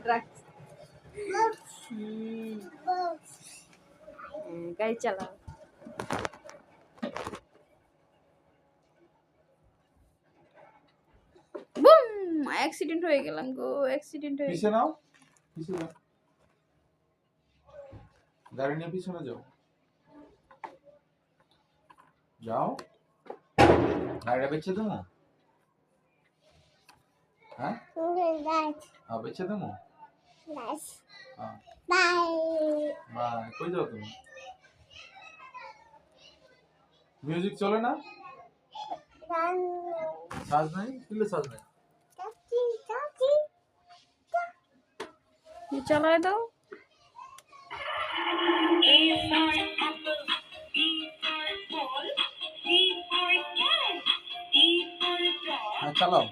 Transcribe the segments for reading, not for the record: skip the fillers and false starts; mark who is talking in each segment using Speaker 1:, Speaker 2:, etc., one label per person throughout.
Speaker 1: truck गाड़ी चलाओ broom accident হয়ে গেলাম গো অ্যাক্সিডেন্ট হয়ে
Speaker 2: পিছে নাও পিছে যাও গাড়ি নিয়ে পিছনে যাও যাও গাড়িটা বেচে দেবো হ্যাঁ বেচে দেবো বাই কই যাও তুমি মিউজিক চলে না সাজ নাই কিলে সাজ নাই
Speaker 1: ये चलाए दो
Speaker 2: हाँ चलाओ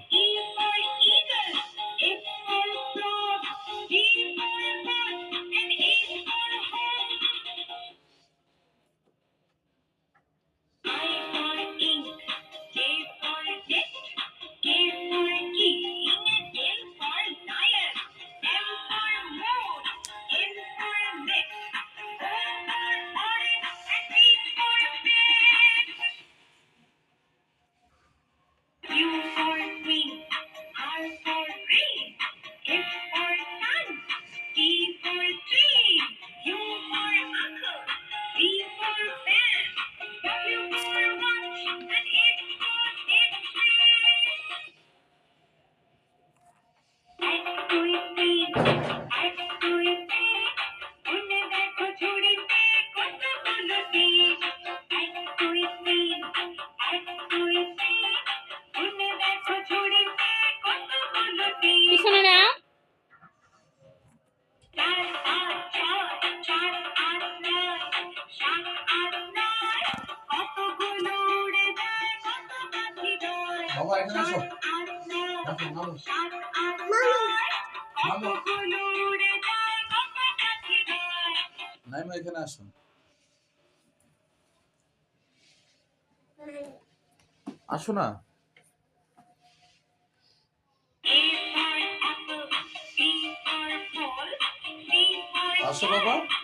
Speaker 1: পিছনে না
Speaker 2: বাবা এখানে আসো নাইমা এখানে আসো আসো না আসো বাবা